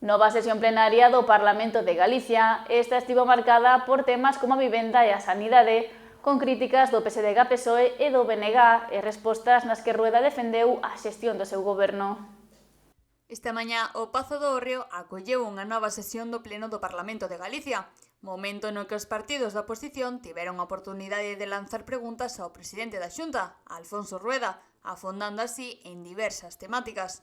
Nova sesión plenaria do Parlamento de Galicia. Esta estivo marcada por temas como a vivenda e a sanidade, con críticas do PSDG-PSOE e do BNG e respostas nas que Rueda defendeu a xestión do seu goberno. Esta mañá o Pazo do Hórreo acolleu unha nova sesión do Pleno do Parlamento de Galicia, momento no que os partidos da oposición tiveron a oportunidade de lanzar preguntas ao presidente da Xunta, Alfonso Rueda, afondando así en diversas temáticas.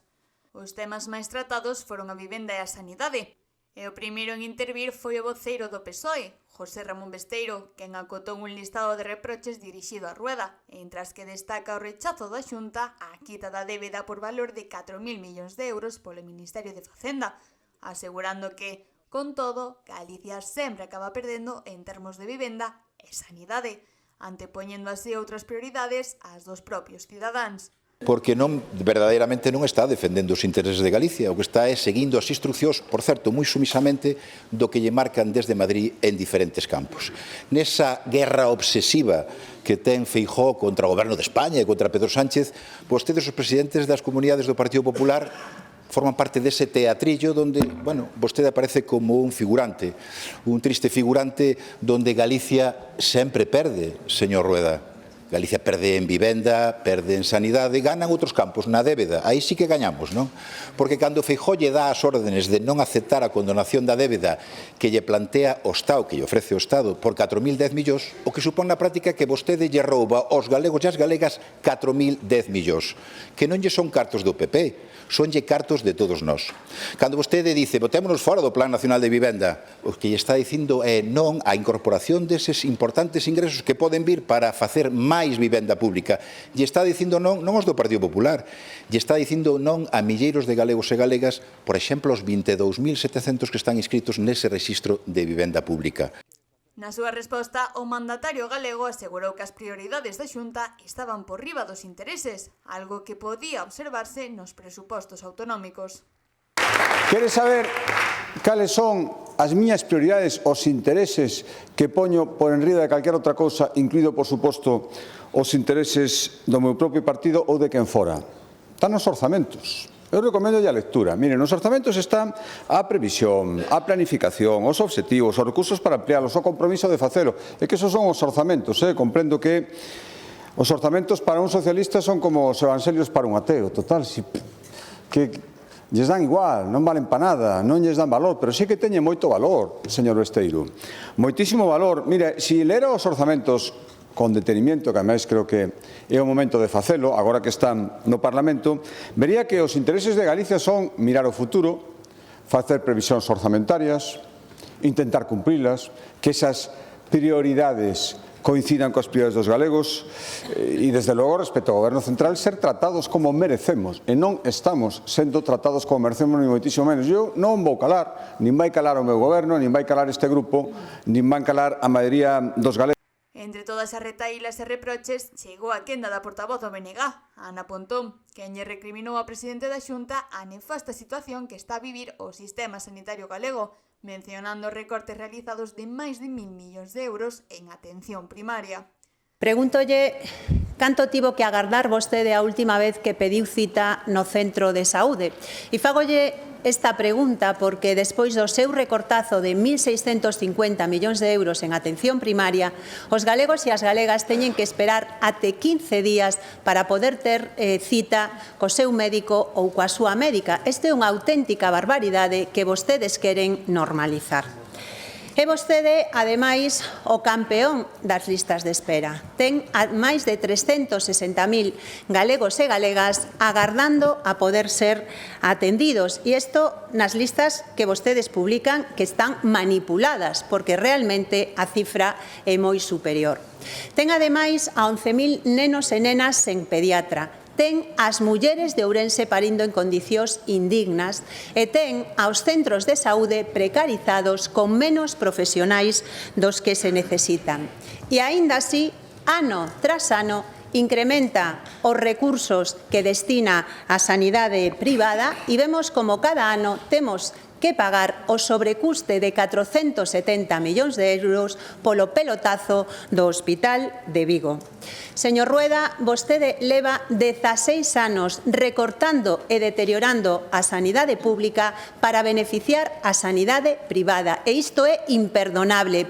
Os temas máis tratados foron a vivenda e a sanidade, e o primeiro en intervir foi o voceiro do PSOE, José Ramón Besteiro, quen acotou un listado de reproches dirixido a Rueda, entre as que destaca o rechazo da Xunta á quita da débeda por valor de 4.000 millóns de euros polo Ministerio de Facenda, asegurando que, con todo, Galicia sempre acaba perdendo en termos de vivenda e sanidade, antepoñendo así outras prioridades ás dos propios cidadáns. Porque verdadeiramente non está defendendo os intereses de Galicia, o que está é seguindo as instruccións, por certo, moi sumisamente, do que lle marcan desde Madrid en diferentes campos. Nesa guerra obsesiva que ten Feijóo contra o goberno de España e contra Pedro Sánchez, vostedes, os presidentes das comunidades do Partido Popular, forman parte dese teatrillo donde, vostede aparece como un figurante, un triste figurante donde Galicia sempre perde, señor Rueda. Galicia perde en vivenda, perde en sanidade, ganan outros campos, na débeda. Aí sí que gañamos, non? Porque cando Feijóo lle dá as órdenes de non aceptar a condonación da débeda que lle plantea o Estado, que lle ofrece o Estado, por 4.010 millóns, o que supón na práctica que vostede lle rouba aos galegos e as galegas 4.010 millóns, que non lle son cartos do PP, sonlle cartos de todos nós. Cando vostede dice, botémonos fora do Plan Nacional de Vivenda, o que lle está dicindo é non á incorporación deses importantes ingresos que poden vir para facer máis vivenda pública. Lle está dicindo non aos do Partido Popular, lle está dicindo non a milleiros de galegos e galegas, por exemplo, os 22.700 que están inscritos nese rexistro de vivenda pública. Na súa resposta, o mandatario galego asegurou que as prioridades da Xunta estaban por riba dos intereses, algo que podía observarse nos presupostos autonómicos. Queres saber cales son as miñas prioridades, os intereses que poño por enriba de calquera outra cousa, incluído, por suposto, os intereses do meu propio partido ou de quen fora? Están nos orzamentos. Eu recomendo a lectura. Miren, nos orzamentos están a previsión, a planificación, os obxectivos, os recursos para amplialos, o compromiso de facelo. É que esos son os orzamentos. Comprendo que os orzamentos para un socialista son como os evangelios para un ateo. Total, que lles dan igual, non valen para nada, non lles dan valor, pero sí que teñen moito valor, señor Besteiro. Moitísimo valor. Mire, se lera os orzamentos con detenimiento, que ademais creo que é o momento de facelo, agora que están no Parlamento, vería que os intereses de Galicia son mirar o futuro, facer previsións orzamentarias, intentar cumprilas, que esas prioridades coincidan coas prioridades dos galegos e, desde logo, respecto ao Goberno Central, ser tratados como merecemos, e non estamos sendo tratados como merecemos, ni moitísimo menos. Eu non vou calar, nin vai calar o meu goberno, nin vai calar este grupo, nin vai calar a maioría dos galegos. Entre todas as retailas e reproches, chegou a quenda da portavoz do BNG, Ana Pontón, quen lle recriminou ao presidente da Xunta a nefasta situación que está a vivir o sistema sanitario galego, mencionando recortes realizados de máis de 1.000 millóns de euros en atención primaria. Pregúntolle canto tivo que agardar vostede a última vez que pediu cita no centro de saúde. E fagolle esta pregunta porque despois do seu recortazo de 1.650 millóns de euros en atención primaria, os galegos e as galegas teñen que esperar até 15 días para poder ter cita co seu médico ou coa súa médica. Isto é unha auténtica barbaridade que vostedes queren normalizar. É vostede, ademais, o campeón das listas de espera. Ten máis de 360.000 galegos e galegas agardando a poder ser atendidos. E isto nas listas que vostedes publican que están manipuladas, porque realmente a cifra é moi superior. Ten, ademais, a 11.000 nenos e nenas sen pediatra. Ten as mulleres de Ourense parindo en condicións indignas e ten aos centros de saúde precarizados con menos profesionais dos que se necesitan. E aínda así, ano tras ano, incrementa os recursos que destina á sanidade privada e vemos como cada ano temos que pagar o sobrecuste de 470 millóns de euros polo pelotazo do Hospital de Vigo. Señor Rueda, vostede leva 16 anos recortando e deteriorando a sanidade pública para beneficiar a sanidade privada e isto é imperdonable.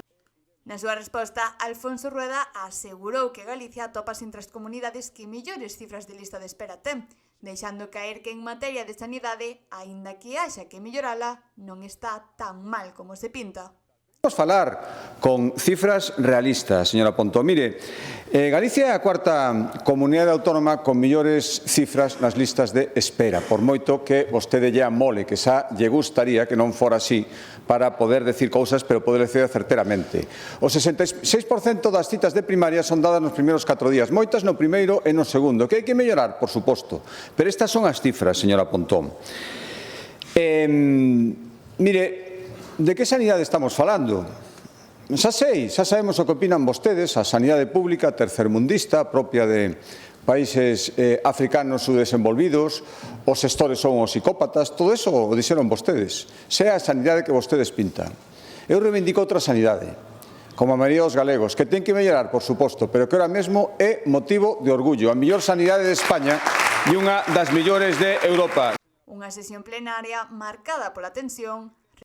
Na súa resposta, Alfonso Rueda asegurou que Galicia atopa entre as comunidades que mellores cifras de lista de espera ten, deixando caer que en materia de sanidade, aínda que haxa que mellorala, non está tan mal como se pinta. Vamos falar con cifras realistas, señora Pontón. Mire, Galicia é a cuarta comunidade autónoma con mellores cifras nas listas de espera, por moito que vostede lle amole, que xa lle gustaría que non fora así para poder decir cousas, pero poder decir certeramente. O 66% das citas de primaria son dadas nos primeiros 4 días, moitas no primeiro e no segundo, que hai que mellorar, por suposto, pero estas son as cifras, señora Pontón. Mire, de que sanidade estamos falando? Xa sabemos o que opinan vostedes, a sanidade pública tercermundista, propia de países africanos subdesenvolvidos, os xestores son os psicópatas, todo eso o dixeron vostedes. Sea a sanidade que vostedes pintan. Eu reivindico outra sanidade, como a maioría dos galegos, que ten que mellorar, por suposto, pero que ahora mesmo é motivo de orgullo. A mellor sanidade de España e unha das mellores de Europa. Unha sesión plenaria marcada pola tensión